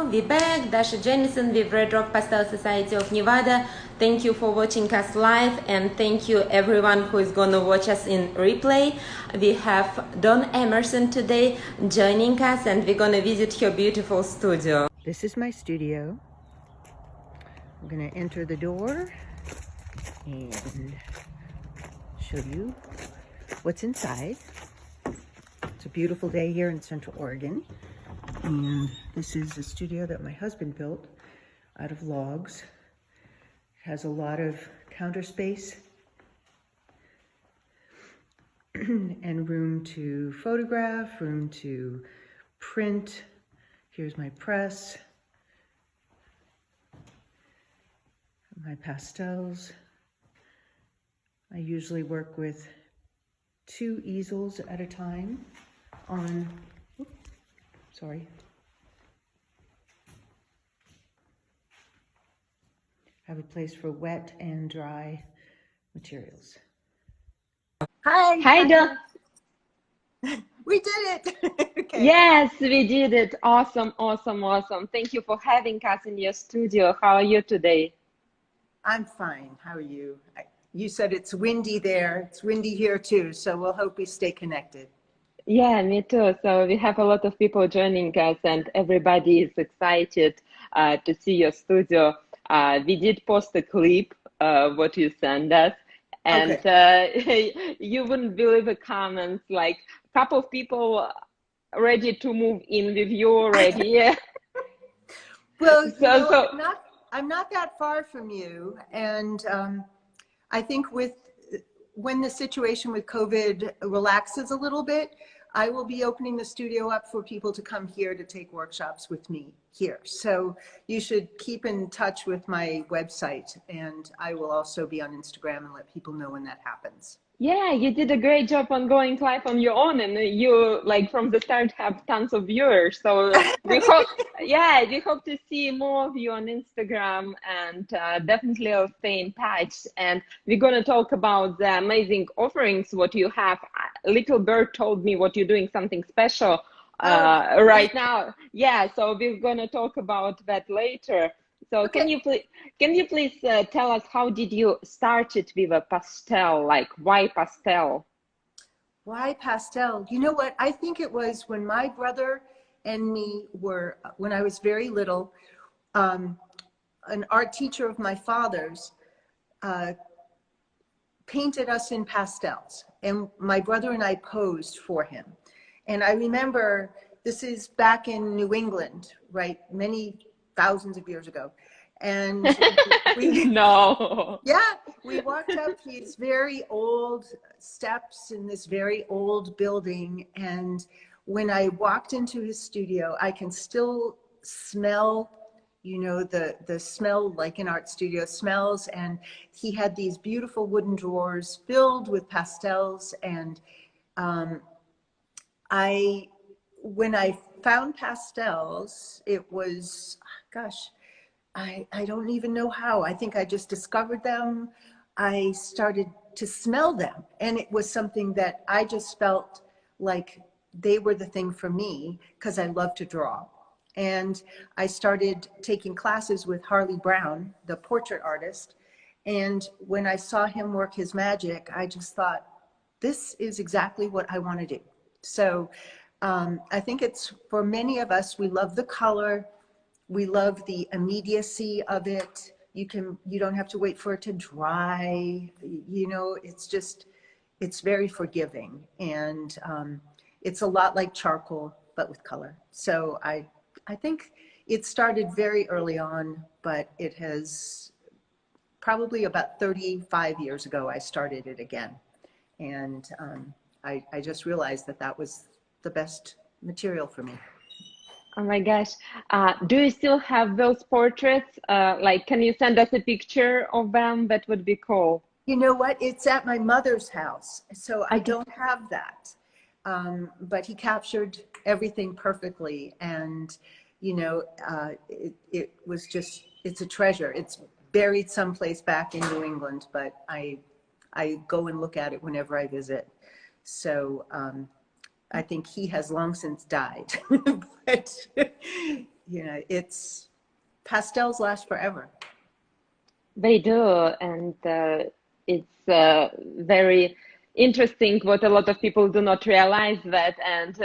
We're back, Dasha Jennison with Red Rock Pastel Society of Nevada. Thank you for watching us live, and thank you everyone who is going to watch us in replay. We have Don Emerson today joining us, and we're going to visit her beautiful studio. This is my studio. I'm going to enter the door and show you what's inside. It's a beautiful day here in Central Oregon. And this is a studio that my husband built out of logs. It has a lot of counter space and room to photograph, room to print. Here's my press, my pastels. I usually work with 2 easels at a time on, sorry. I have a place for wet and dry materials. Hi, Don. We did it. Okay. Yes, we did it. Awesome, awesome, awesome. Thank you for having us in your studio. How are you today? I'm fine. How are you? You said it's windy there. It's windy here too. So we'll hope we stay connected. Yeah, me too. So we have a lot of people joining us, and everybody is excited to see your studio. We did post a clip, what you sent us, and you wouldn't believe the comments. Like a couple of people ready to move in with you already. Yeah. Well, I'm not that far from you, and I think when the situation with COVID relaxes a little bit, I will be opening the studio up for people to come here to take workshops with me here. So you should keep in touch with my website, and I will also be on Instagram and let people know when that happens. Yeah, you did a great job on going live on your own, and you like from the start have tons of viewers. So we hope, yeah, we hope to see more of you on Instagram, and definitely I'll stay in touch. And we're gonna talk about the amazing offerings what you have. Little Bird told me what you're doing something special right now. Yeah, so we're gonna talk about that later. So can you please tell us how did you start it with a pastel? Like why pastel? Why pastel? You know what? I think it was when my brother and me were, when I was very little, an art teacher of my father's painted us in pastels, and my brother and I posed for him. And I remember, this is back in New England, right? Many thousands of years ago. And we walked up these very old steps in this very old building. And when I walked into his studio, I can still smell, you know, the smell like an art studio smells. And he had these beautiful wooden drawers filled with pastels. And when I found pastels, it was, gosh, I don't even know how. I think I just discovered them. I started to smell them, and it was something that I just felt like they were the thing for me because I love to draw. And I started taking classes with Harley Brown, the portrait artist. And when I saw him work his magic, I just thought, this is exactly what I want to do. So I think it's, for many of us, we love the color. We love the immediacy of it. You don't have to wait for it to dry. You know, it's very forgiving. And it's a lot like charcoal, but with color. So I think it started very early on, but it has probably about 35 years ago, I started it again. And I just realized that was the best material for me. Oh my gosh. Do you still have those portraits? Like, can you send us a picture of them? That would be cool. You know what? It's at my mother's house, so I don't have that. But he captured everything perfectly. And, you know, it was just, it's a treasure. It's buried someplace back in New England, but I go and look at it whenever I visit. So I think he has long since died, but You know, it's pastels last forever. They do, and it's very interesting what a lot of people do not realize that. And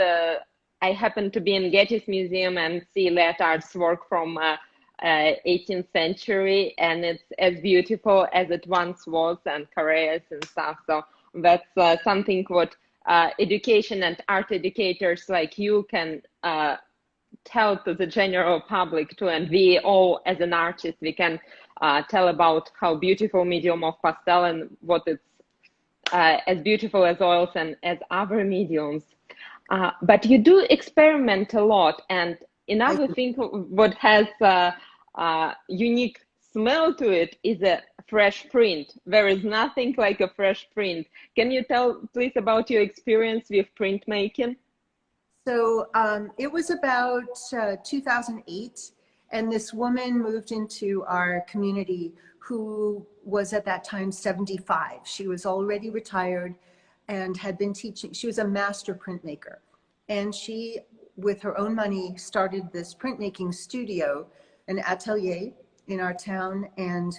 I happen to be in Getty's Museum and see Leotard's work from 18th century, and it's as beautiful as it once was, and Koreas and stuff. So that's something what education and art educators like you can tell to the general public too. And we all, as an artist, we can tell about how beautiful medium of pastel and what it's as beautiful as oils and as other mediums. But you do experiment a lot, and another thing what has unique smell to it is a fresh print. There is nothing like a fresh print. Can you tell please about your experience with printmaking? So it was about 2008, and this woman moved into our community who was at that time 75. She was already retired and had been teaching. She was a master printmaker, and she, with her own money, started this printmaking studio, an atelier in our town. And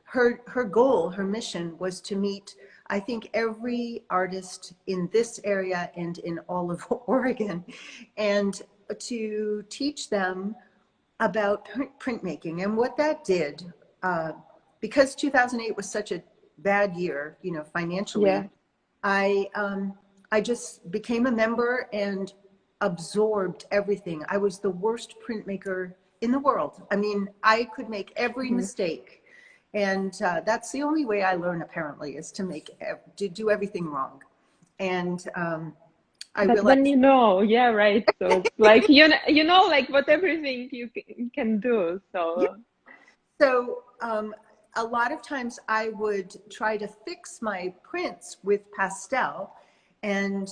her goal, her mission was to meet, I think, every artist in this area and in all of Oregon, and to teach them about printmaking. And what that did, because 2008 was such a bad year, you know, financially, Yeah. I just became a member and absorbed everything. I was the worst printmaker in the world. I mean, I could make every mistake. And that's the only way I learn, apparently, is to do everything wrong. And I But realized, then you know, yeah, right. So it's like you know, like what everything you can do. So so a lot of times I would try to fix my prints with pastel. And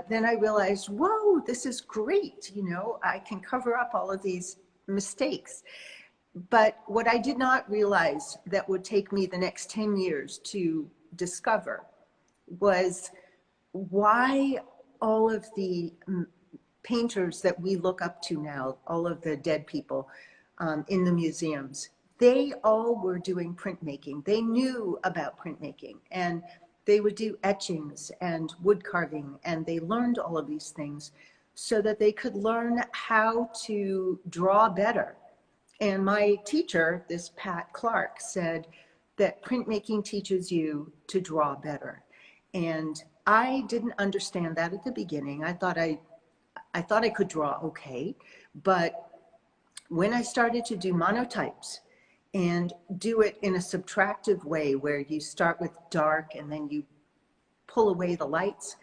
then I realized, whoa, this is great. You know, I can cover up all of these mistakes. But what I did not realize that would take me the next 10 years to discover was why all of the painters that we look up to now, all of the dead people in the museums, they all were doing printmaking. They knew about printmaking, and they would do etchings and wood carving, and they learned all of these things so that they could learn how to draw better. And my teacher, this Pat Clark, said that printmaking teaches you to draw better. And I didn't understand that at the beginning. I thought I could draw okay, but when I started to do monotypes and do it in a subtractive way where you start with dark and then you pull away the lights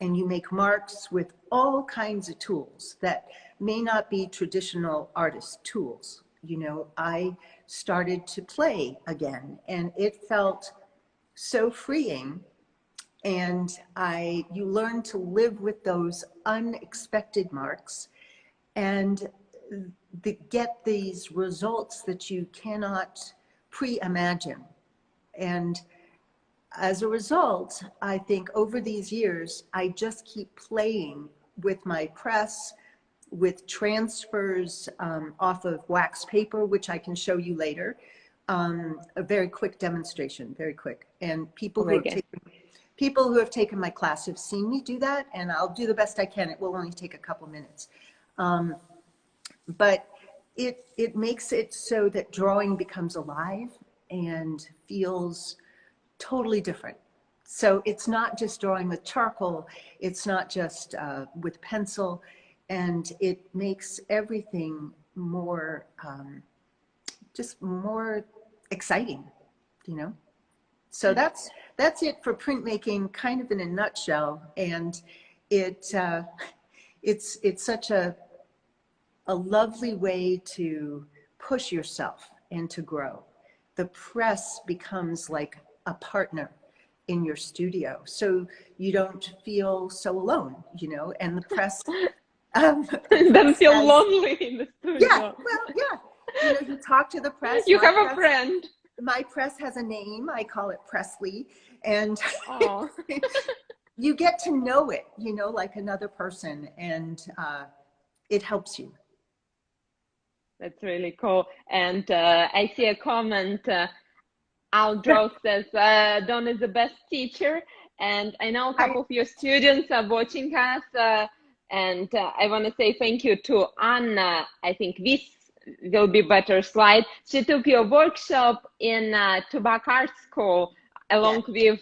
and you make marks with all kinds of tools that may not be traditional artist tools, you know, I started to play again, and it felt so freeing. And you learn to live with those unexpected marks and get these results that you cannot pre-imagine. And as a result, I think over these years, I just keep playing with my press, with transfers off of wax paper, which I can show you later. A very quick demonstration, very quick. And people who have taken my class have seen me do that, and I'll do the best I can. It will only take a couple minutes. But it makes it so that drawing becomes alive and feels totally different. So it's not just drawing with charcoal, it's not just with pencil, and it makes everything more, just more exciting, you know? So that's it for printmaking, kind of in a nutshell. And it's such a lovely way to push yourself and to grow. The press becomes like a partner in your studio, so you don't feel so alone, you know. And the press don't feel lonely in the studio. Yeah, well, yeah. You know, you talk to the press. You have a friend. My press has a name. I call it Presley, and Oh. you get to know it, you know, like another person, and it helps you. That's really cool. And I see a comment. Aldro says Dawn is the best teacher, and I know a couple of your students are watching us. And I want to say thank you to Anna. I think this will be better slide. She took your workshop in Tubac Art School along with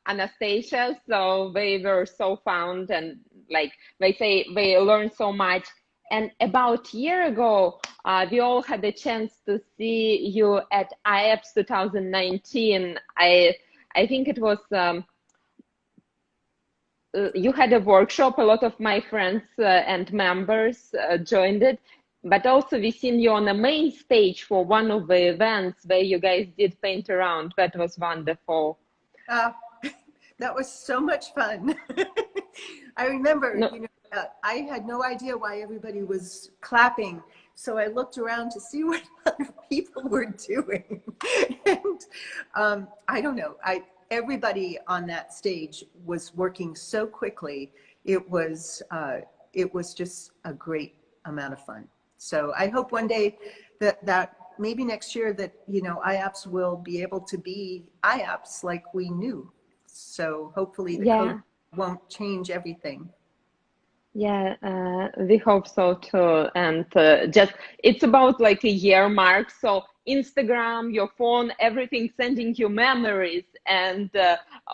Anastasia. So they were so fun, and like they say, they learned so much. And about a year ago, we all had a chance to see you at IEPS 2019. I think it was you had a workshop. A lot of my friends and members joined it, but also we seen you on the main stage for one of the events where you guys did paint around. That was wonderful. That was so much fun. I remember, you know, I had no idea why everybody was clapping. So I looked around to see what other people were doing. And I don't know, everybody on that stage was working so quickly. It was just a great amount of fun. So I hope one day that maybe next year that, you know, IAPS will be able to be IAPS like we knew. So hopefully the code won't change everything. Yeah, we hope so too. And just it's about like a year mark. So Instagram, your phone, everything sending you memories. And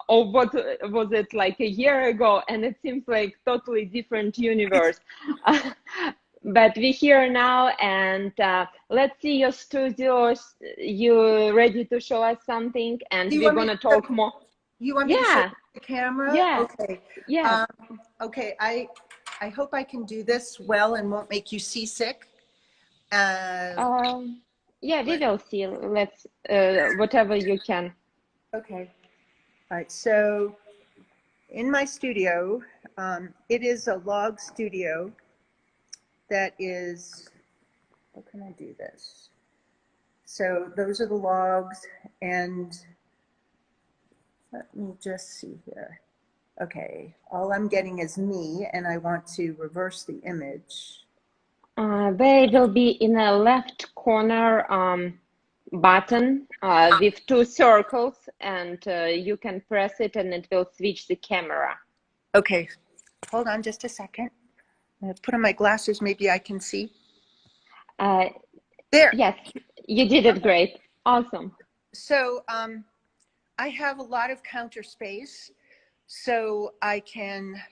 of what was it like a year ago? And it seems like totally different universe. But we're here now, and let's see your studio. You ready to show us something? And we're gonna talk more. You want me to show the camera? Yeah. Okay. Yeah. Okay. I hope I can do this well and won't make you seasick. Yeah, we will see. Let's whatever you can. Okay. All right. So in my studio, it is a log studio that is, how can I do this? So those are the logs, and let me just see here. Okay, all I'm getting is me, and I want to reverse the image. They will be in a left corner button with two circles, and you can press it and it will switch the camera. Okay, hold on just a second. I'm gonna put on my glasses, maybe I can see. There. Yes, you did it great. Awesome. So I have a lot of counter space, so I can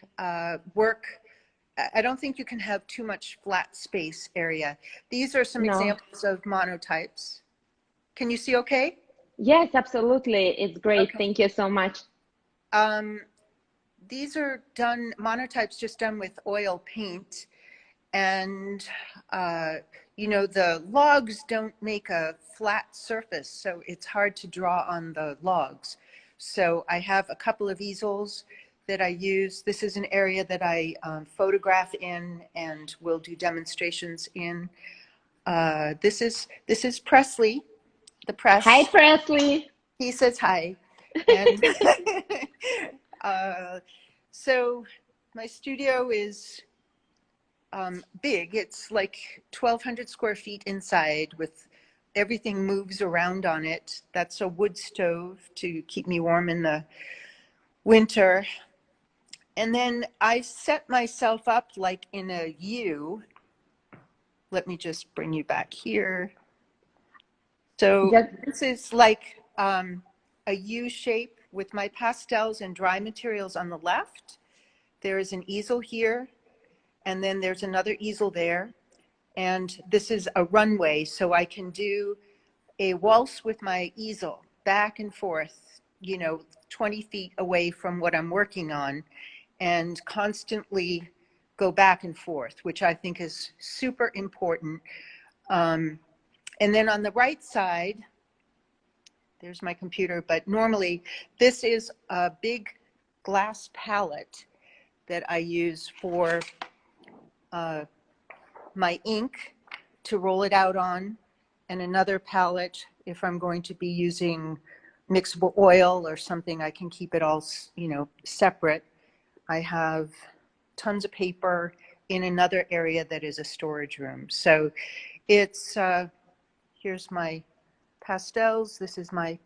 work. I don't think you can have too much flat space area. These are some examples of monotypes. Can you see okay? Yes, absolutely. It's great. Okay. Thank you so much. These are done, monotypes just done with oil paint. And, you know, the logs don't make a flat surface, so it's hard to draw on the logs. So I have a couple of easels that I use. This is an area that I photograph in and will do demonstrations in. This is Presley, the press. Hi, Presley. He says hi. And so my studio is big. It's like 1,200 square feet inside, with everything moves around on it. That's a wood stove to keep me warm in the winter. And then I set myself up like in a U. Let me just bring you back here. So this is like a U shape with my pastels and dry materials on the left. There is an easel here, and then there's another easel there. And this is a runway, so I can do a waltz with my easel back and forth, you know, 20 feet away from what I'm working on, and constantly go back and forth, which I think is super important. And then on the right side, there's my computer, but normally this is a big glass palette that I use for my ink to roll it out on, and another palette if I'm going to be using mixable oil or something. I can keep it all, you know, separate. I have tons of paper in another area that is a storage room. So It's, here's my pastels. This is my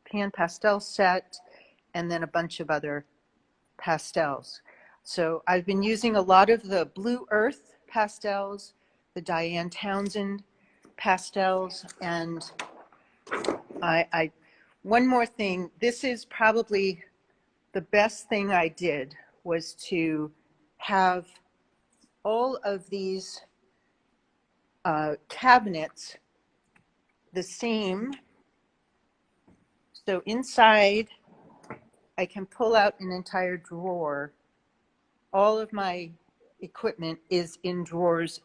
pan pastel set, and then a bunch of other pastels. So I've been using a lot of the Blue Earth pastels, the Diane Townsend pastels, and one more thing, this is probably the best thing I did, was to have all of these cabinets the same. So inside, I can pull out an entire drawer. All of my equipment is in drawers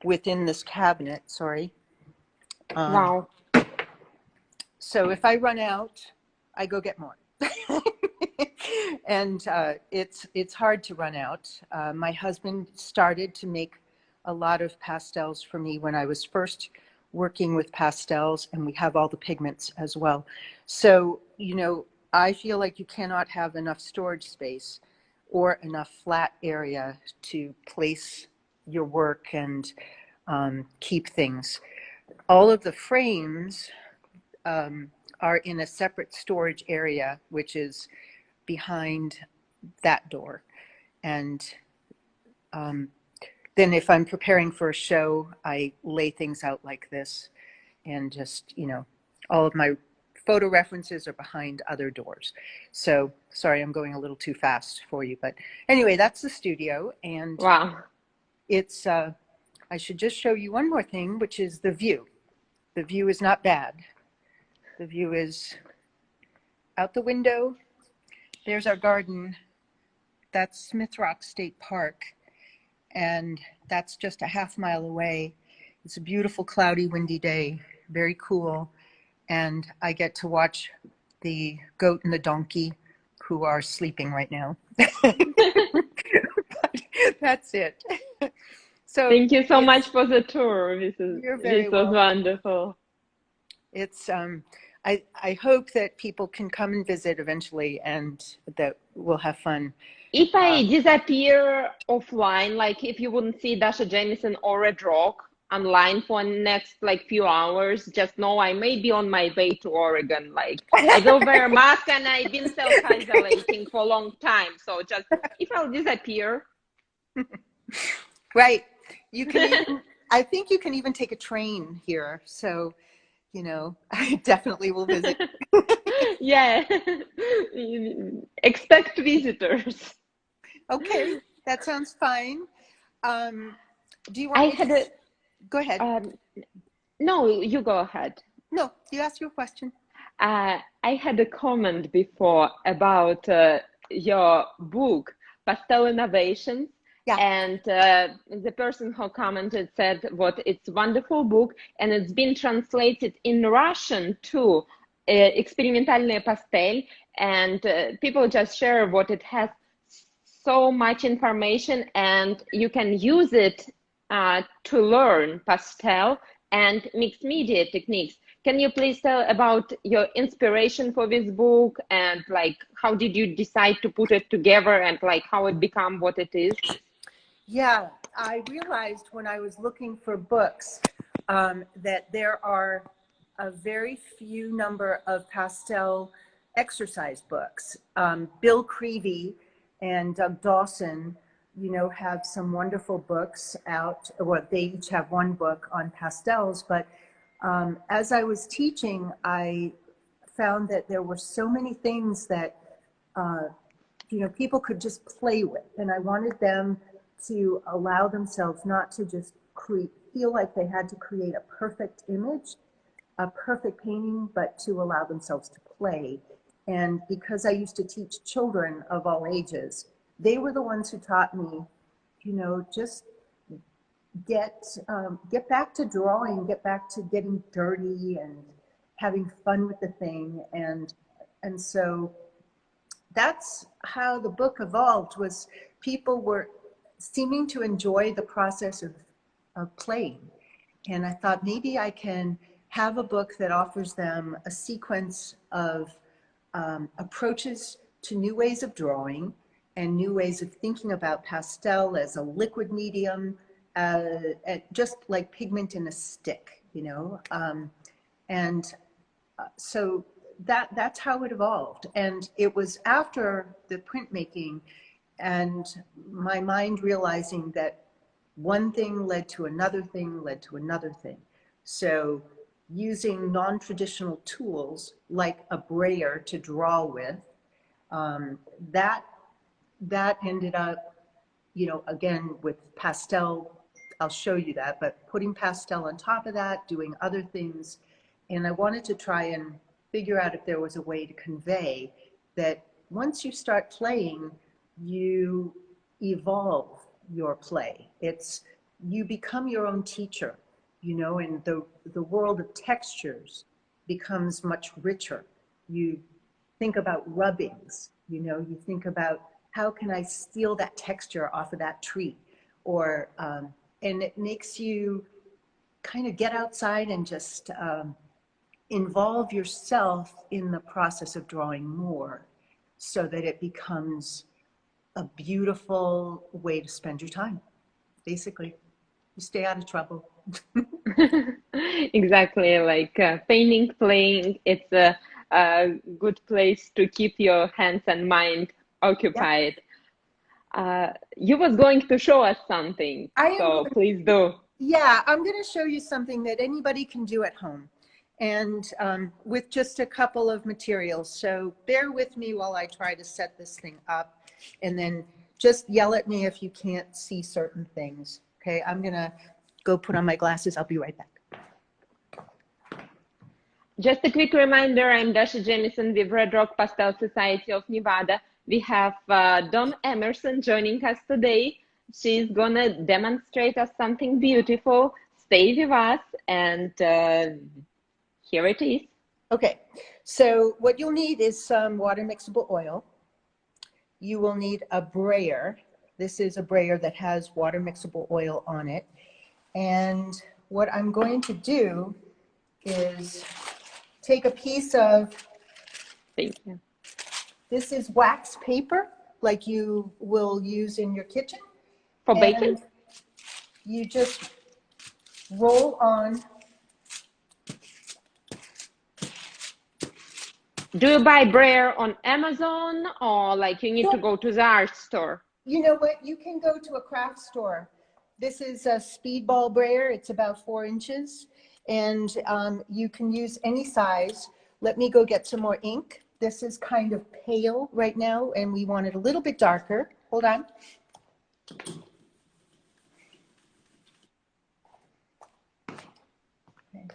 within this cabinet, sorry. Wow. So if I run out, I go get more. And it's hard to run out. My husband started to make a lot of pastels for me when I was first working with pastels, and we have all the pigments as well. So, you know, I feel like you cannot have enough storage space or enough flat area to place your work and keep things. All of the frames are in a separate storage area, which is behind that door. And then if I'm preparing for a show, I lay things out like this, and just, you know, all of my photo references are behind other doors. So sorry, I'm going a little too fast for you, but anyway, that's the studio. And Wow. it's, I should just show you one more thing, which is the view. The view is not bad. The view is out the window. There's our garden. That's Smith Rock State Park. And that's just a half-mile away. It's a beautiful, cloudy, windy day, very cool. And I get to watch the goat and the donkey, who are sleeping right now. That's it. So Thank you so much for the tour. You're very This was welcome. wonderful. It's I hope that people can come and visit eventually, and that we'll have fun. If I disappear offline, like if you wouldn't see Dasha Jamison or Red Rock online for next like few hours, just know I may be on my way to Oregon. Like I will wear a mask, and I've been self-isolating for a long time. So just if I'll disappear. Right. You can even, I think you can even take a train here. So, you know, I definitely will visit. Yeah. Expect visitors. Okay, that sounds fine. Do you want I me had to go ahead? No, you go ahead. No, you ask your question. I had a comment before about your book, Pastel Innovations. Yeah. And the person who commented said, "What it's a wonderful book, and it's been translated in Russian too, Экспериментальная pastel, and people just share what it has so much information, and you can use it to learn pastel and mixed media techniques." Can you please tell about your inspiration for this book, and like how did you decide to put it together, and like how it became what it is? Yeah, I realized when I was looking for books that there are a very few number of pastel exercise books. Bill Creevy and Doug Dawson, you know, have some wonderful books out. Well, they each have one book on pastels, but as I was teaching, I found that there were so many things that, you know, people could just play with, and I wanted them to allow themselves not to just feel like they had to create a perfect image, a perfect painting, but to allow themselves to play. And because I used to teach children of all ages, they were the ones who taught me, you know, just get back to drawing, get back to getting dirty and having fun with the thing. And so that's how the book evolved, was people were seeming to enjoy the process of playing. And I thought maybe I can have a book that offers them a sequence of approaches to new ways of drawing and new ways of thinking about pastel as a liquid medium, just like pigment in a stick, you know. So that's how it evolved. And it was after the printmaking and my mind realizing that one thing led to another thing, led to another thing. So using non-traditional tools like a brayer to draw with, that ended up, you know, again with pastel, I'll show you that, but putting pastel on top of that, doing other things. And I wanted to try and figure out if there was a way to convey that once you start playing, you evolve your play. You become your own teacher, you know, and the world of textures becomes much richer. You think about rubbings, you know, you think about how can I steal that texture off of that tree? Or, and it makes you kind of get outside and just involve yourself in the process of drawing more so that it becomes a beautiful way to spend your time. Basically, you stay out of trouble. Exactly, like painting, playing, it's a good place to keep your hands and mind occupied. You was going to show us something, so please do. Yeah, I'm going to show you something that anybody can do at home, and with just a couple of materials. So bear with me while I try to set this thing up, and then just yell at me if you can't see certain things. Okay, I'm going to go put on my glasses. I'll be right back. Just a quick reminder, I'm Dasha Jamison with Red Rock Pastel Society of Nevada. We have Dawn Emerson joining us today. She's gonna demonstrate us something beautiful. Stay with us, and here it is. Okay, so what you'll need is some water mixable oil. You will need a brayer. This is a brayer that has water mixable oil on it. And what I'm going to do is take a piece of, Thank you. This is wax paper, like you will use in your kitchen. For baking? You just roll on. Do you buy brayer on Amazon, or like you need to go to the art store? You know what? You can go to a craft store. This is a speedball brayer. It's about 4 inches, and you can use any size. Let me go get some more ink. This is kind of pale right now, and we want it a little bit darker. Hold on. Okay,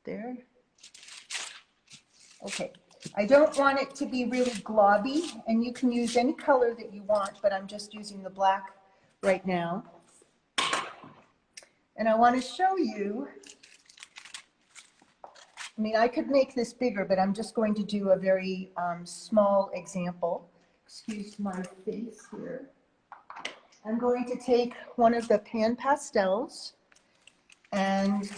there. Okay. I don't want it to be really globby, and you can use any color that you want, but I'm just using the black right now. And I want to show you, I mean, I could make this bigger, but I'm just going to do a very small example. Excuse my face here. I'm going to take one of the pan pastels, and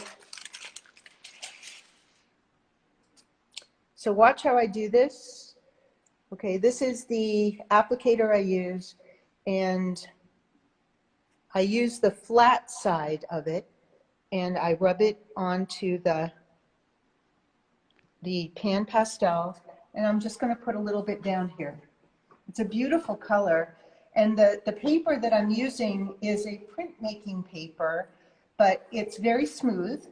so watch how I do this. Okay, this is the applicator I use, and I use the flat side of it, and I rub it onto the pan pastel, and I'm just going to put a little bit down here. It's a beautiful color, and the paper that I'm using is a printmaking paper, but it's very smooth.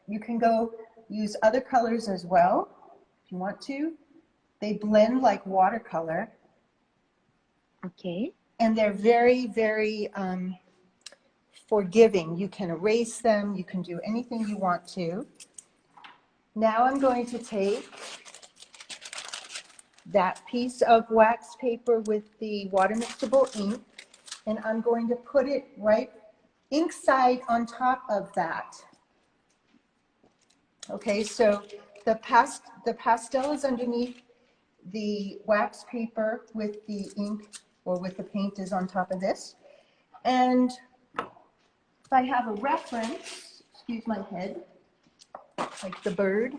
You can go use other colors as well if you want to. They blend like watercolor. Okay. And they're very, very forgiving. You can erase them. You can do anything you want to. Now I'm going to take that piece of wax paper with the water mixable ink, and I'm going to put it right ink side on top of that. Okay, so the pastel is underneath, the wax paper with the ink or with the paint is on top of this. And if I have a reference, excuse my head, like the bird.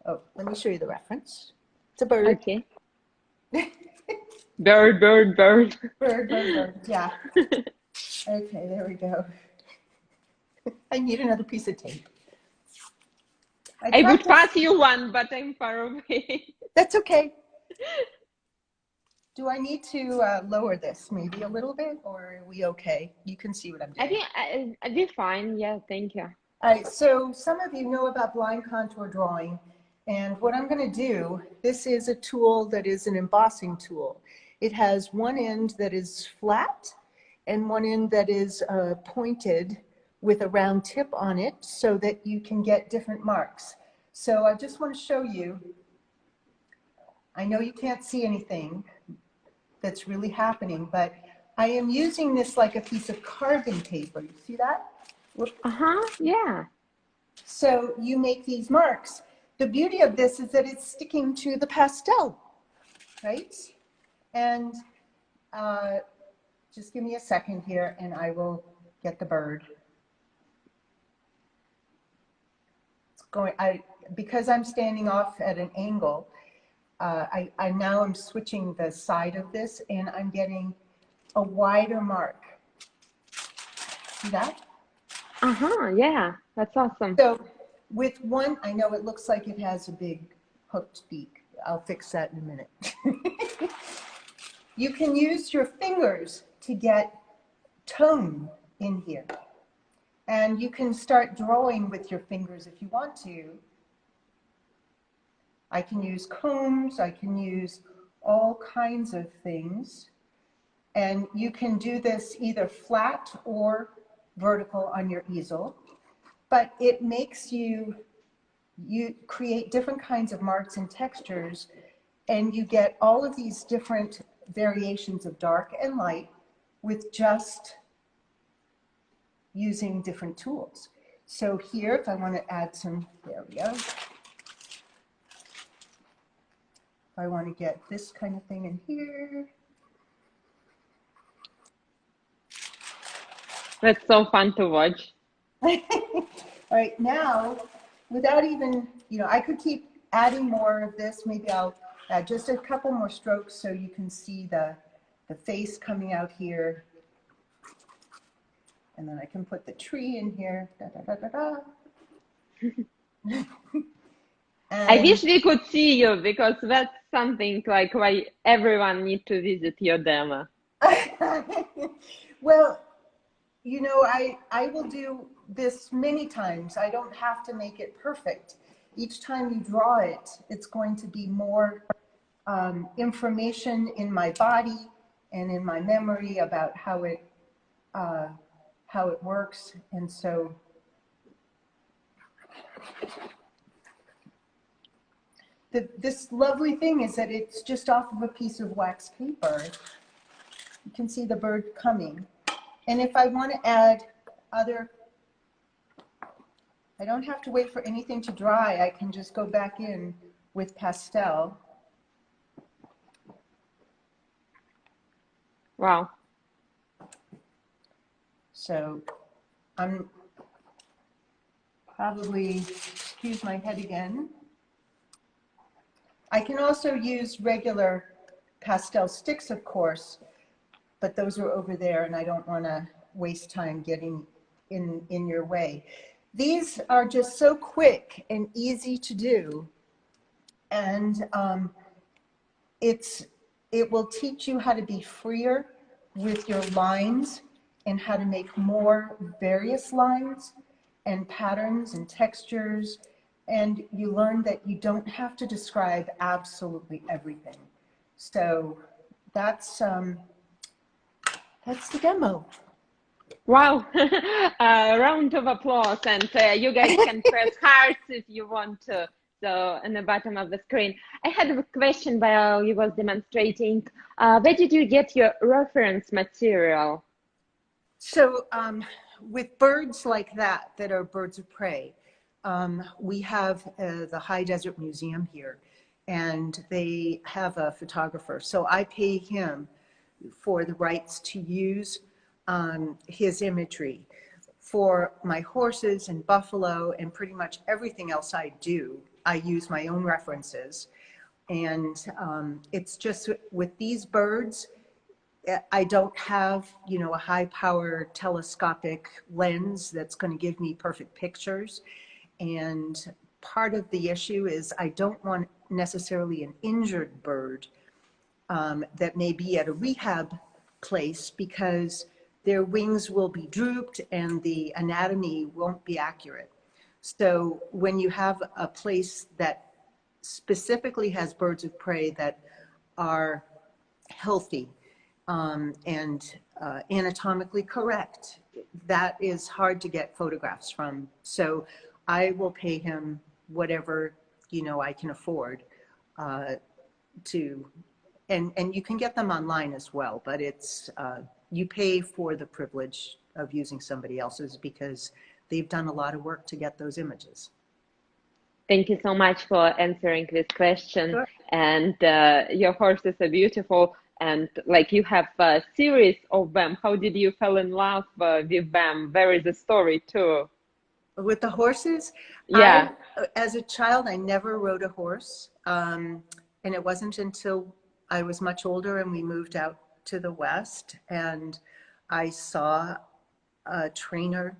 Oh, let me show you the reference. It's a bird. Okay. Bird, bird, bird. Bird, bird, bird. Yeah. Okay, there we go. I need another piece of tape. I tried would to. pass you one, but I'm far away. That's okay. Do I need to lower this maybe a little bit, or are we okay? You can see what I'm I doing. think I'd be fine. Yeah, thank you. All right, so some of you know about blind contour drawing, and what I'm going to do, this is a tool that is an embossing tool. It has one end that is flat and one end that is pointed with a round tip on it so that you can get different marks. So I just want to show you, I know you can't see anything that's really happening, but I am using this like a piece of carbon paper. You see that? Whoop. Yeah. So you make these marks. The beauty of this is that it's sticking to the pastel, right? And just give me a second here and I will get the bird. It's going, because I'm standing off at an angle, I now am switching the side of this and I'm getting a wider mark. See that? Yeah, that's awesome. So with one, I know it looks like it has a big hooked beak. I'll fix that in a minute. You can use your fingers to get tone in here. And you can start drawing with your fingers if you want to. I can use combs, I can use all kinds of things. And you can do this either flat or vertical on your easel. But it makes you create different kinds of marks and textures, and you get all of these different variations of dark and light with just using different tools. So here, if I want to add some, there we go. If I want to get this kind of thing in here. That's so fun to watch. All right, now, without even, I could keep adding more of this. Maybe I'll add just a couple more strokes so you can see the face coming out here. And then I can put the tree in here. Da, da, da, da, da. I wish we could see you because that's something like why everyone needs to visit your demo. Well, I will do this many times. I don't have to make it perfect. Each time you draw it, it's going to be more information in my body and in my memory about how it works. And so this lovely thing is that it's just off of a piece of wax paper. You can see the bird coming. And if I want to add other, I don't have to wait for anything to dry. I can just go back in with pastel. Wow. So I'm probably, excuse my head again. I can also use regular pastel sticks, of course, but those are over there and I don't want to waste time getting in your way. These are just so quick and easy to do, and it will teach you how to be freer with your lines and how to make more various lines and patterns and textures, and you learn that you don't have to describe absolutely everything. So that's the demo. Wow. A round of applause, and you guys can press hearts if you want to. So in the bottom of the screen. I had a question while you was demonstrating. Where did you get your reference material? So with birds like that are birds of prey, we have the High Desert Museum here, and they have a photographer. So I pay him for the rights to use his imagery. For my horses and buffalo and pretty much everything else I do, I use my own references. And it's just with these birds, I don't have, you know, a high power telescopic lens that's going to give me perfect pictures. And part of the issue is I don't want necessarily an injured bird that may be at a rehab place, because their wings will be drooped and the anatomy won't be accurate. So when you have a place that specifically has birds of prey that are healthy and anatomically correct, that is hard to get photographs from. So I will pay him whatever, you know, I can afford to, and you can get them online as well, but it's, you pay for the privilege of using somebody else's because they've done a lot of work to get those images. Thank you so much for answering this question. Sure. And your horses are beautiful. And like you have a series of them. How did you fall in love with them? There is a story too. With the horses? Yeah. As a child, I never rode a horse. And it wasn't until I was much older and we moved out to the West and I saw a trainer.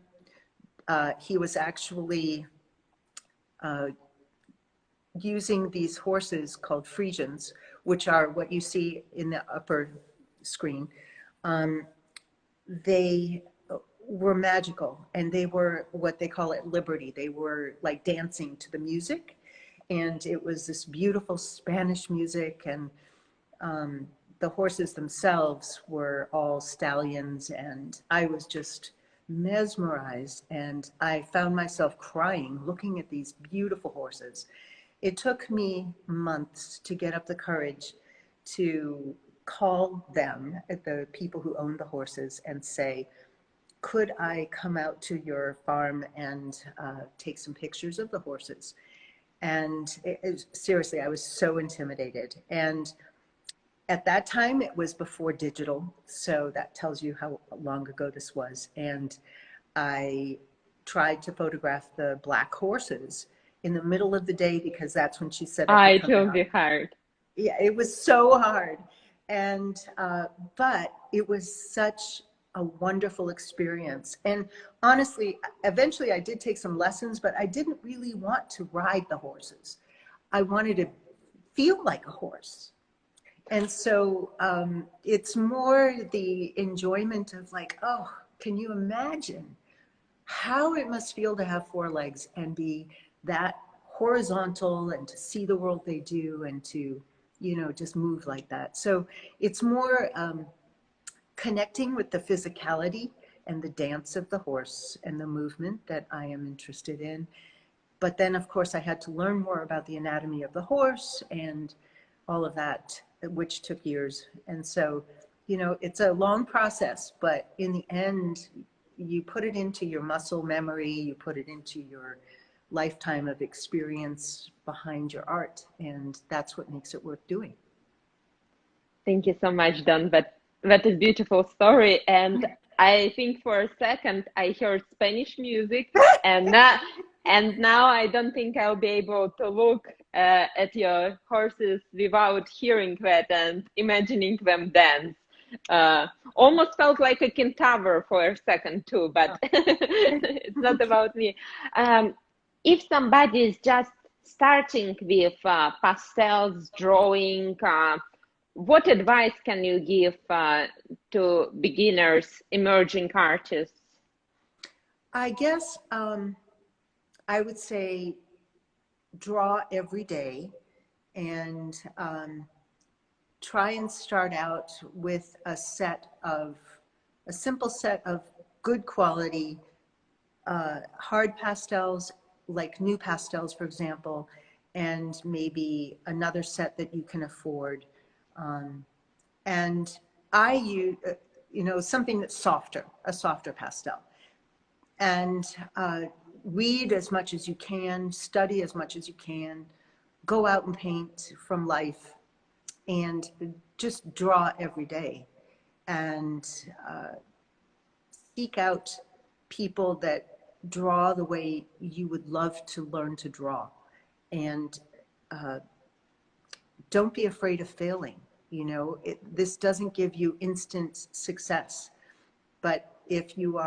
He was actually using these horses called Friesians, which are what you see in the upper screen. They were magical, and they were what they call at liberty. They were like dancing to the music, and it was this beautiful Spanish music, and the horses themselves were all stallions, and I was just mesmerized, and I found myself crying looking at these beautiful horses. It took me months to get up the courage to call them, the people who owned the horses, and say, could I come out to your farm and take some pictures of the horses? And seriously, I was so intimidated. And at that time, it was before digital, so that tells you how long ago this was. And I tried to photograph the black horses in the middle of the day because that's when she said I could It come will out. be hard. Yeah, it was so hard. And, but it was such a wonderful experience. And honestly, eventually I did take some lessons, but I didn't really want to ride the horses. I wanted to feel like a horse. And so it's more the enjoyment of like, oh, can you imagine how it must feel to have four legs and be that horizontal and to see the world they do and to, you know, just move like that. So it's more connecting with the physicality and the dance of the horse and the movement that I am interested in. But then, of course, I had to learn more about the anatomy of the horse and all of that, which took years. And so, you know, it's a long process, but in the end, you put it into your muscle memory, you put it into your lifetime of experience behind your art, and that's what makes it worth doing. Thank you so much, Don. That is beautiful story. And I think for a second I heard Spanish music, and now I don't think I'll be able to look at your horses without hearing that and imagining them dance. Almost felt like a centaur for a second too, but it's not about me. If somebody is just starting with pastels, drawing, what advice can you give to beginners, emerging artists? I guess I would say draw every day and try and start out with a simple set of good quality hard pastels, like new pastels, for example, and maybe another set that you can afford. And I use, you know, something that's softer, a softer pastel. And read as much as you can, study as much as you can, go out and paint from life, and just draw every day. And seek out people that draw the way you would love to learn to draw. And don't be afraid of failing. You know, this doesn't give you instant success, but if you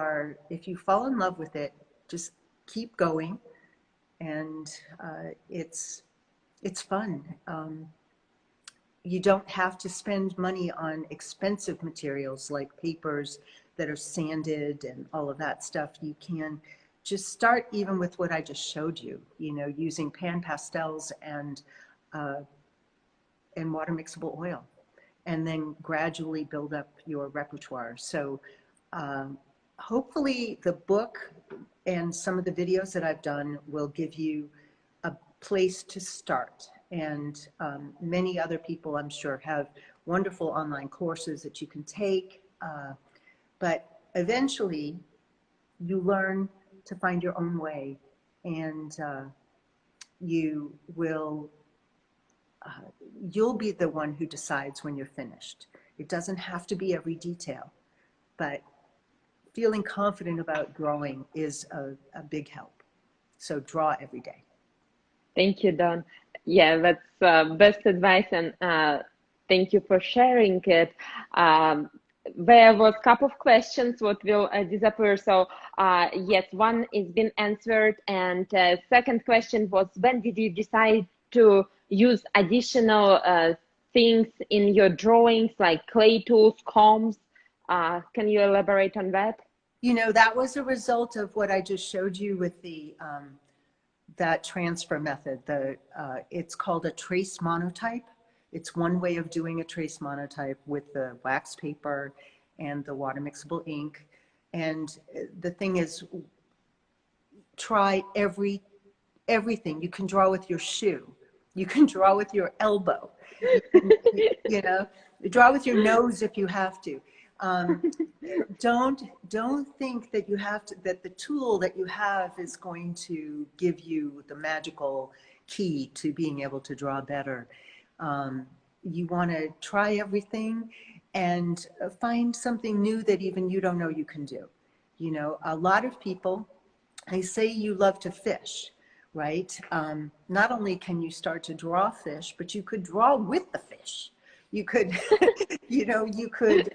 fall in love with it, just keep going, and it's fun. You don't have to spend money on expensive materials like papers that are sanded and all of that stuff. You can just start even with what I just showed you, you know, using pan pastels and water mixable oil, and then gradually build up your repertoire. So hopefully the book and some of the videos that I've done will give you a place to start. And many other people, I'm sure, have wonderful online courses that you can take. But eventually you learn to find your own way, and you will you'll be the one who decides when you're finished. It doesn't have to be every detail, but feeling confident about drawing is a big help. So draw every day. Thank you, Dawn. Yeah, that's best advice, and thank you for sharing it. There was a couple of questions what will disappear. So yes, one is been answered, and second question was, when did you decide to use additional things in your drawings like clay tools, combs? Can you elaborate on that? You know, that was a result of what I just showed you with the that transfer method. It's called a trace monotype. It's one way of doing a trace monotype with the wax paper and the water mixable ink. And the thing is, try everything. You can draw with your shoe. You can draw with your elbow. You know, draw with your nose if you have to. Don't think that you have to, that the tool that you have is going to give you the magical key to being able to draw better. You want to try everything and find something new that even you don't know you can do. You know, a lot of people, they say you love to fish, right? Not only can you start to draw fish, but you could draw with the fish. You could, you know, you could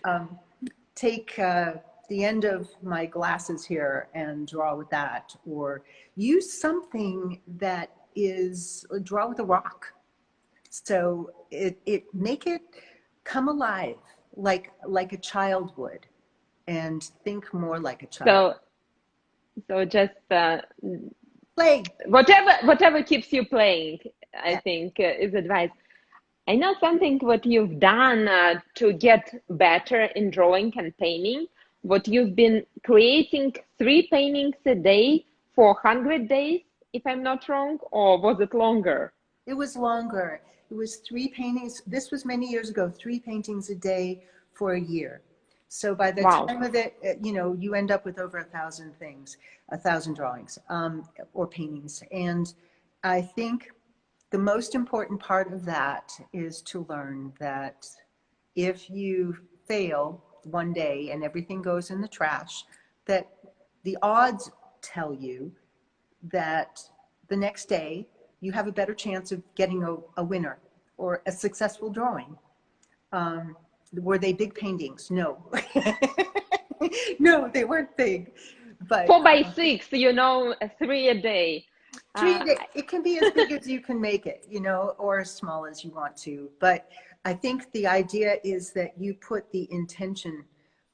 take the end of my glasses here and draw with that, or use something that is, draw with a rock. So make it come alive like a child would, and think more like a child. So just Play. whatever keeps you playing, I Yeah. think is advice. I know something what you've done to get better in drawing and painting. What you've been creating 3 paintings a day for 100 days, if I'm not wrong, or was it longer? It was longer. It was 3 paintings. This was many years ago, 3 paintings a day for a year. So by the Wow. time of it, you know, you end up with over 1,000 things, 1,000 drawings or paintings. And I think the most important part of that is to learn that if you fail one day and everything goes in the trash, that the odds tell you that the next day you have a better chance of getting a winner or a successful drawing. Were they big paintings? No. No, they weren't big. But 4 by 6, you know, 3 a day. 3 a day. It can be as big as you can make it, you know, or as small as you want to. But I think the idea is that you put the intention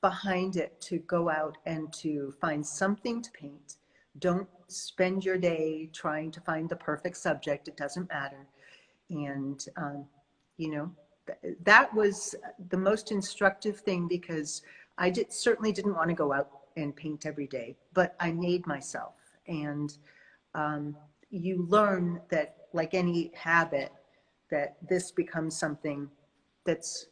behind it to go out and to find something to paint. Don't spend your day trying to find the perfect subject. It doesn't matter. And, you know, that was the most instructive thing, because I certainly didn't want to go out and paint every day, but I made myself. And you learn that, like any habit, that this becomes something that's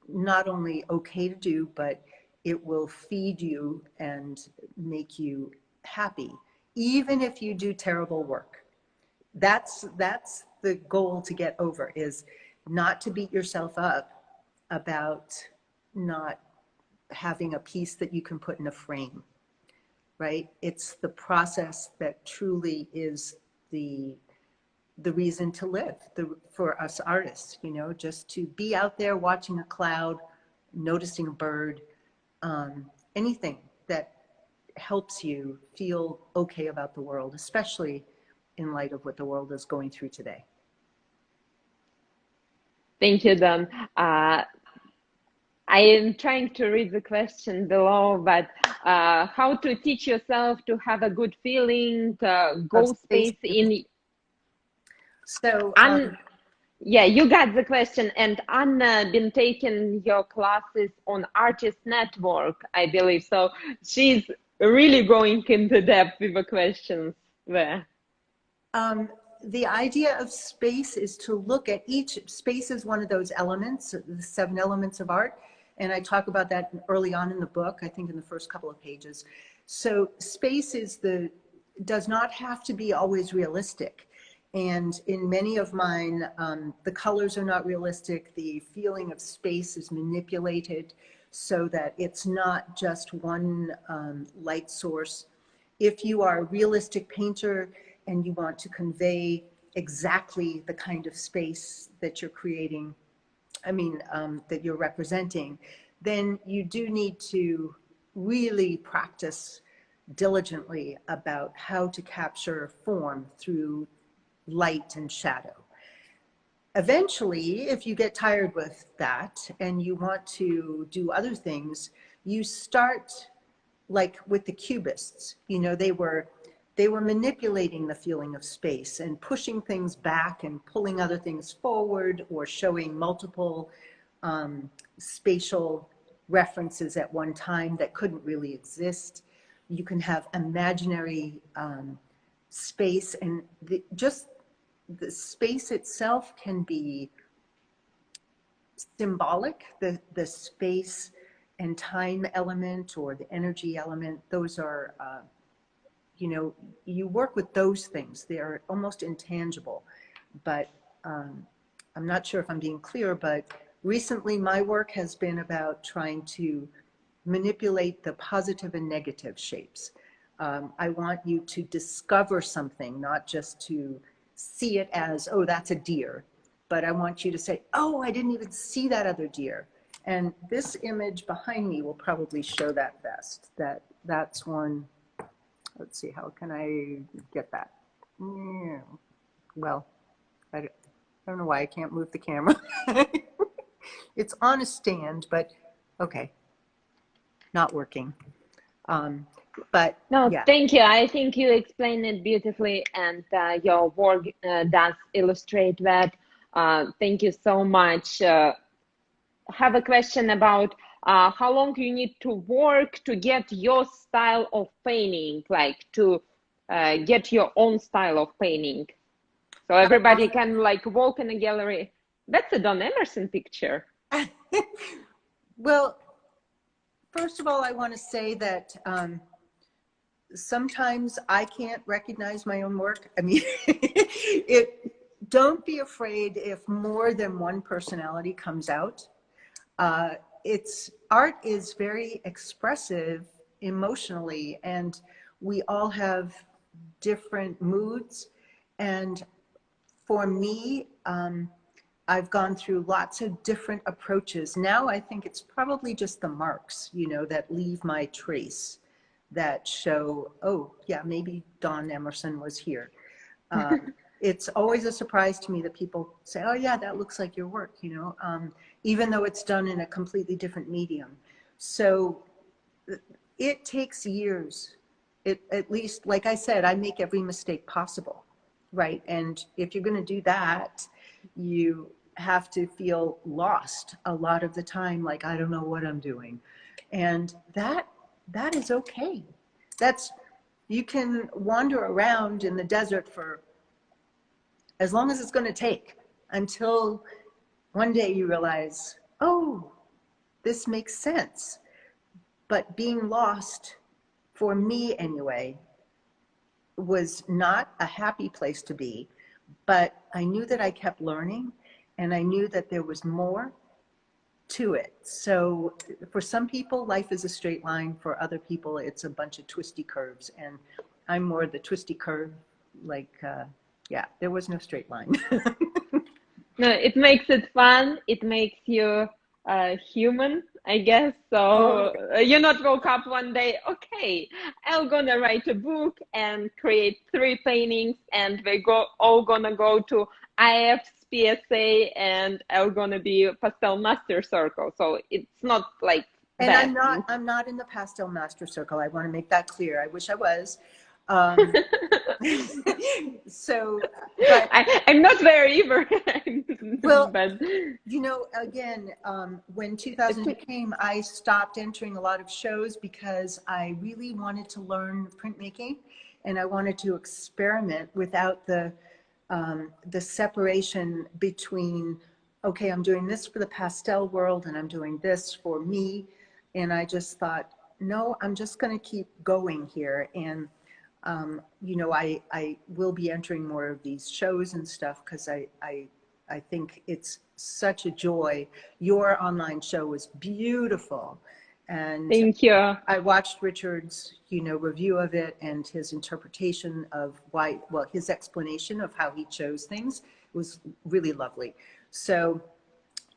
not only okay to do, but it will feed you and make you happy, even if you do terrible work. That's the goal to get over, is not to beat yourself up about not having a piece that you can put in a frame, right? It's the process that truly is the the reason to live for us artists, you know, just to be out there watching a cloud, noticing a bird, anything that helps you feel okay about the world, especially in light of what the world is going through today. Thank you, Don. I am trying to read the question below, but how to teach yourself to have a good feeling, go space in. So, yeah, you got the question. And Anna been taking your classes on Artist Network, I believe. So she's really going into depth with the questions there. the idea of space is to look at each space as one of those elements, the 7 elements of art. And I talk about that early on in the book, I think in the first couple of pages. So space is does not have to be always realistic. And in many of mine, the colors are not realistic. The feeling of space is manipulated so that it's not just one light source. If you are a realistic painter and you want to convey exactly the kind of space that you're creating, that you're representing, then you do need to really practice diligently about how to capture form through light and shadow. Eventually, if you get tired with that and you want to do other things, you start like with the cubists. You know, they were manipulating the feeling of space and pushing things back and pulling other things forward, or showing multiple spatial references at one time that couldn't really exist. You can have imaginary space, and just the space itself can be symbolic. The space and time element, or the energy element, those are, you know, you work with those things. They're almost intangible. But I'm not sure if I'm being clear, but recently my work has been about trying to manipulate the positive and negative shapes. I want you to discover something, not just to see it as, oh, that's a deer, but I want you to say, oh, I didn't even see that other deer. And this image behind me will probably show that best. That's one. Let's see, how can I get that? Yeah. Well, I don't know why I can't move the camera. It's on a stand, but okay, not working. But no, yeah. Thank you. I think you explained it beautifully, and your work does illustrate that. Thank you so much. Have a question about how long you need to work to get your style of painting, like to get your own style of painting. So everybody can like walk in a gallery. That's a Don Emerson picture. Well, first of all, I want to say that sometimes I can't recognize my own work. I mean, don't be afraid if more than one personality comes out. Art is very expressive emotionally, and we all have different moods. And for me, I've gone through lots of different approaches. Now I think it's probably just the marks, you know, that leave my trace, that show, oh yeah, maybe Don Emerson was here. It's always a surprise to me that people say, oh yeah, that looks like your work, you know, even though it's done in a completely different medium. So it takes years. At least, like I said, I make every mistake possible, right? And if you're going to do that, you have to feel lost a lot of the time, like, I don't know what I'm doing. And that is okay. You can wander around in the desert for as long as it's going to take, until one day you realize, oh, this makes sense. But being lost, for me anyway, was not a happy place to be. But I knew that I kept learning, and I knew that there was more to it. So for some people, life is a straight line. For other people, it's a bunch of twisty curves. And I'm more the twisty curve, like Yeah, there was no straight line. No, it makes it fun. It makes you human, I guess. Oh, So you not woke up one day, okay, I'm gonna write a book and create 3 paintings, and we go all gonna go to IFSPSA, and I'm gonna be a pastel master circle. So it's not like and that. I'm not in the pastel master circle. I want to make that clear. I wish I was. Um, so, but I'm not there either. well, But you know, again, when it's 2000 came, I stopped entering a lot of shows because I really wanted to learn printmaking, and I wanted to experiment without the separation between, okay, I'm doing this for the pastel world and I'm doing this for me. And I just thought, no, I'm just going to keep going here. And, you know, I will be entering more of these shows and stuff because I think it's such a joy. Your online show was beautiful. And thank you. I watched Richard's, you know, review of it and his interpretation of why, well, his explanation of how he chose things was really lovely. So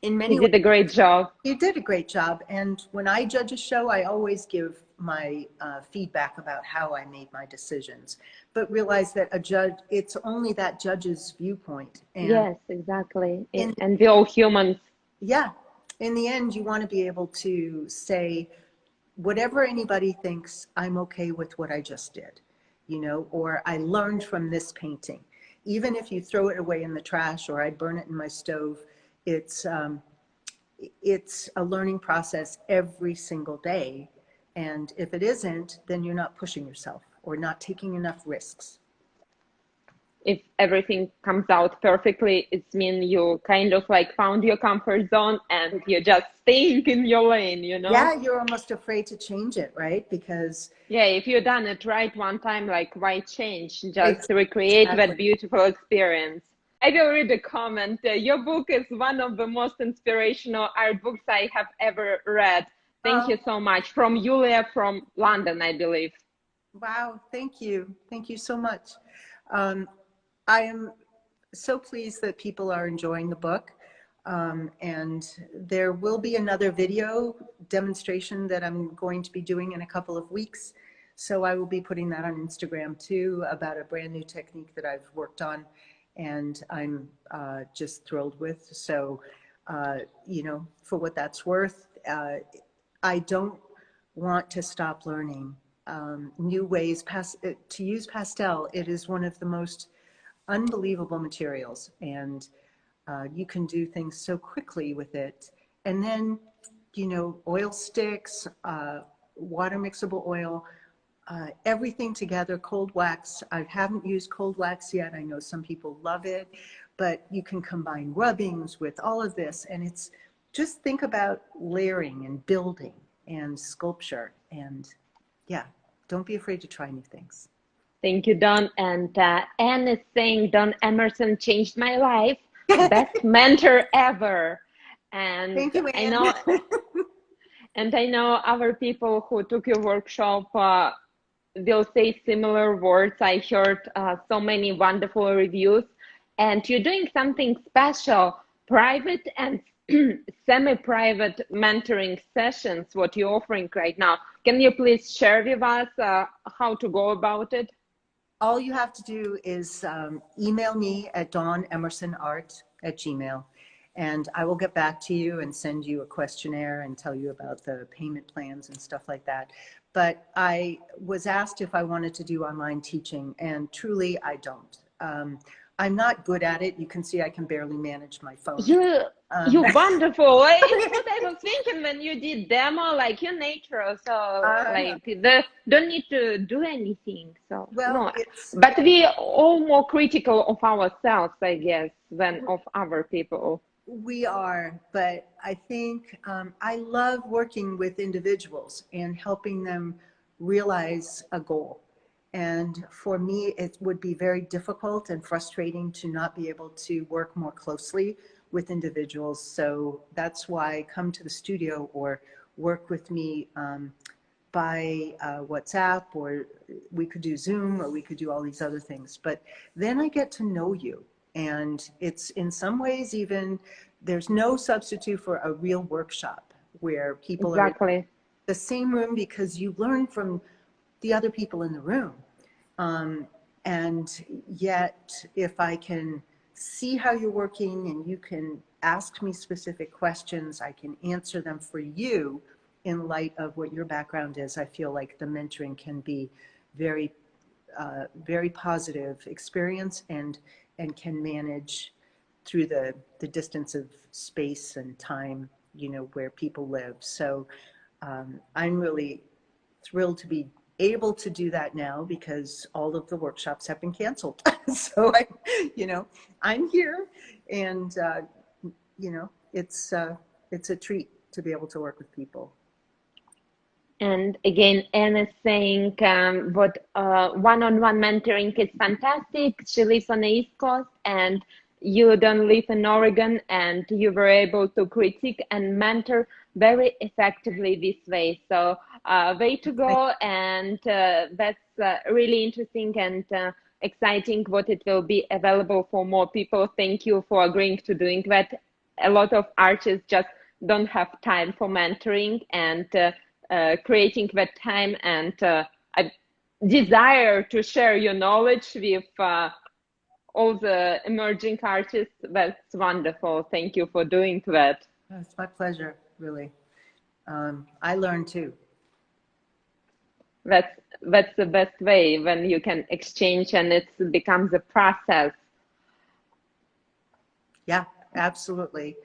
in He many ways, did a great job. you did a great job. And when I judge a show, I always give my feedback about how I made my decisions, but realize that a judge, it's only that judge's viewpoint. And Yes, exactly. in, And we're all humans. yeah, in the end, you want to be able to say, whatever anybody thinks, I'm okay with what I just did, you know, or I learned from this painting. Even if you throw it away in the trash or I burn it in my stove, it's a learning process every single day. And if it isn't, then you're not pushing yourself or not taking enough risks. If everything comes out perfectly, it's mean you kind of like found your comfort zone and you're just staying in your lane, you know? Yeah, you're almost afraid to change it, right? Because Yeah, if you've done it right one time, like why change? Just recreate exactly. that beautiful experience. I will read a comment. Your book is one of the most inspirational art books I have ever read. Thank you so much. From Julia from London, I believe. Wow, thank you. Thank you so much. I am so pleased that people are enjoying the book. And there will be another video demonstration that I'm going to be doing in a couple of weeks. So I will be putting that on Instagram too, about a brand new technique that I've worked on and I'm just thrilled with. So, you know, for what that's worth, I don't want to stop learning new ways to use pastel. It is one of the most unbelievable materials, and you can do things so quickly with it. And then, you know, oil sticks, water mixable oil, everything together, cold wax. I haven't used cold wax yet. I know some people love it, but you can combine rubbings with all of this. And it's just think about layering and building and sculpture. And yeah, don't be afraid to try new things. Thank you, Don. And Anne is saying, Don Emerson changed my life. Best mentor ever. And Thank you, I Anne. know, and I know other people who took your workshop will say similar words. I heard so many wonderful reviews. And you're doing something special, private and semi-private mentoring sessions, what you're offering right now. Can you please share with us how to go about it? All you have to do is email me at daunemersonart@gmail.com, and I will get back to you and send you a questionnaire and tell you about the payment plans and stuff like that. But I was asked if I wanted to do online teaching, and truly I don't. I'm not good at it. You can see I can barely manage my phone. You're wonderful. It's what I was thinking when you did demo, like you're natural, so like don't need to do anything. So well, no, but we all more critical of ourselves, I guess, than of other people. We are, but I think I love working with individuals and helping them realize a goal. And for me, it would be very difficult and frustrating to not be able to work more closely with individuals. So that's why come to the studio or work with me by WhatsApp, or we could do Zoom, or we could do all these other things. But then I get to know you. And it's in some ways even, there's no substitute for a real workshop where people are in Exactly. the same room, because you learn from the other people in the room. And yet, if I can see how you're working and you can ask me specific questions, I can answer them for you in light of what your background is. I feel like the mentoring can be very, very positive experience, and can manage through the distance of space and time, you know, where people live. So I'm really thrilled to be able to do that now, because all of the workshops have been canceled. So I'm here, and it's a treat to be able to work with people. And again, Anne is saying what one-on-one mentoring is fantastic. She lives on the East Coast, and you don't live in Oregon, and you were able to critique and mentor very effectively this way. So way to go, and that's really interesting and exciting what it will be available for more people. Thank you for agreeing to doing that. A lot of artists just don't have time for mentoring, and creating that time and a desire to share your knowledge with all the emerging artists. That's wonderful. Thank you for doing that. It's my pleasure, really. I learn too. That's the best way, when you can exchange and it becomes a process. Yeah, absolutely.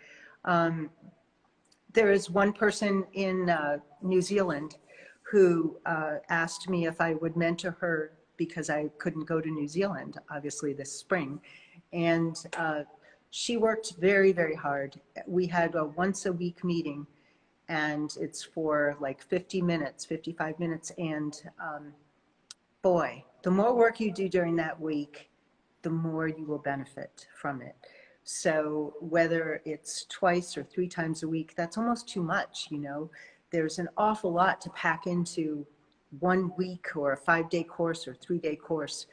There is one person in New Zealand who asked me if I would mentor her, because I couldn't go to New Zealand, obviously, this spring. And she worked very, very hard. We had a once-a-week meeting, and it's for like 50 minutes, 55 minutes. And boy, the more work you do during that week, the more you will benefit from it. So whether it's twice or 3 times a week, that's almost too much, you know. There's an awful lot to pack into 1 week, or a 5-day course or 3-day course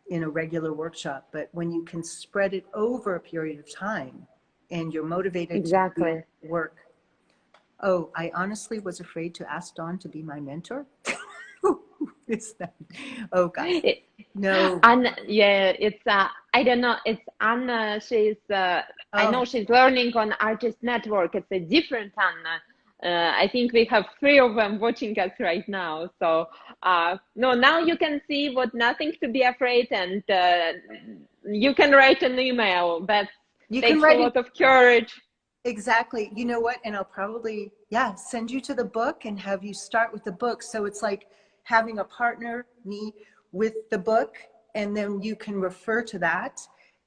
in a regular workshop. But when you can spread it over a period of time, and you're motivated to do work. Oh, I honestly was afraid to ask Dawn to be my mentor. Is that? Oh gosh. No. Anna, yeah, it's I don't know. It's Anna. She's I know she's learning on Artist Network. It's a different Anna. I think we have 3 of them watching us right now. So no, now you can see what nothing to be afraid, and you can write an email. That takes a lot of courage. Exactly. You know what? And I'll probably, send you to the book and have you start with the book. So it's like having a partner, me, with the book, and then you can refer to that,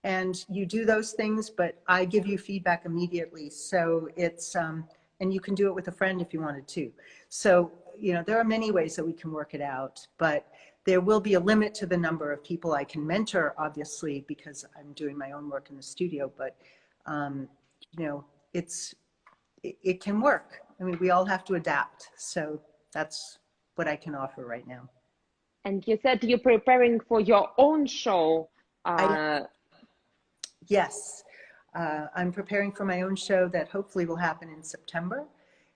and you do those things, but I give you feedback immediately. So it's, and you can do it with a friend if you wanted to. So, you know, there are many ways that we can work it out, but there will be a limit to the number of people I can mentor, obviously, because I'm doing my own work in the studio, but, you know, it can work. I mean, we all have to adapt. So that's what I can offer right now. And you said you're preparing for your own show. Yes, I'm preparing for my own show that hopefully will happen in September.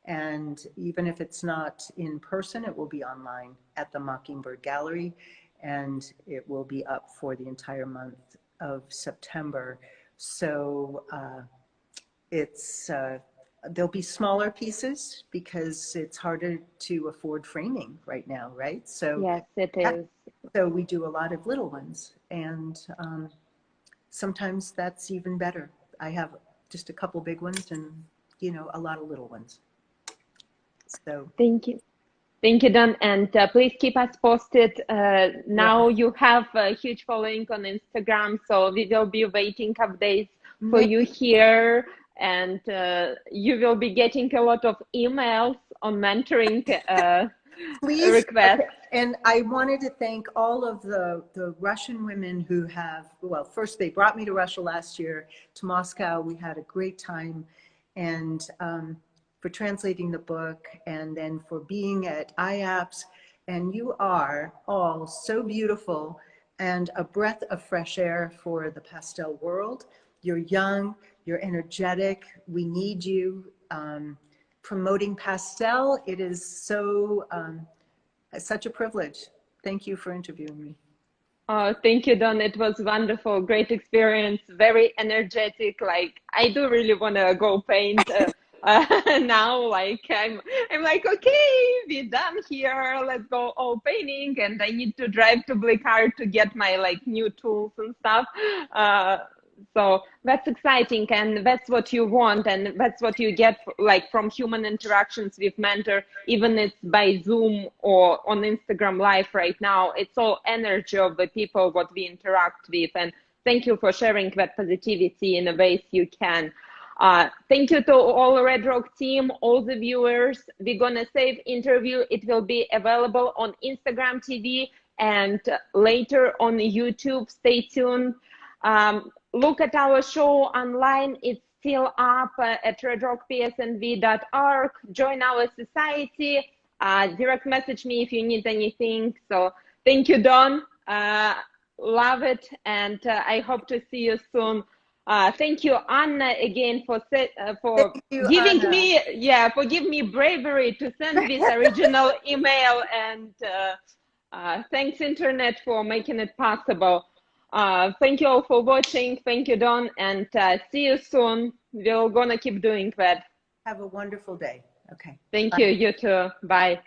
And even if it's not in person, it will be online at the Mockingbird Gallery. And it will be up for the entire month of September. So it's there'll be smaller pieces because it's harder to afford framing right now, right? So yes, it is. So we do a lot of little ones, and sometimes that's even better. I have just a couple big ones, and you know, a lot of little ones. So thank you, Dawn, and please keep us posted. Now you have a huge following on Instagram, so we will be waiting updates for you here. And you will be getting a lot of emails on mentoring requests. And I wanted to thank all of the Russian women who have, well, first they brought me to Russia last year, to Moscow. We had a great time. And for translating the book, and then for being at IAPS. And you are all so beautiful and a breath of fresh air for the pastel world. You're young, you're energetic. We need you promoting pastel. It is so such a privilege. Thank you for interviewing me. Oh, thank you, Dawn. It was wonderful, great experience, very energetic. Like, I do really want to go paint now. Like, I'm like, okay, we're done here. Let's go all painting, and I need to drive to Blackheart to get my like new tools and stuff. So that's exciting, and that's what you want, and that's what you get like from human interactions with mentor, even it's by Zoom or on Instagram Live right now. It's all energy of the people what we interact with, and thank you for sharing that positivity in the ways you can. Thank you to all Red Rock team, all the viewers. We're gonna save interview. It will be available on Instagram TV and later on YouTube. Stay tuned. Look at our show online. It's still up at redrockpsnv.org. Join our society. Direct message me if you need anything. So thank you, Dawn. Love it. And I hope to see you soon. Thank you, Anna, again for giving Anna. me, for giving me bravery to send this original email. And thanks, Internet, for making it possible. Thank you all for watching. Thank you, Dawn, and see you soon. We're gonna keep doing that. Have a wonderful day. Okay. Thank Bye. you. You too. Bye.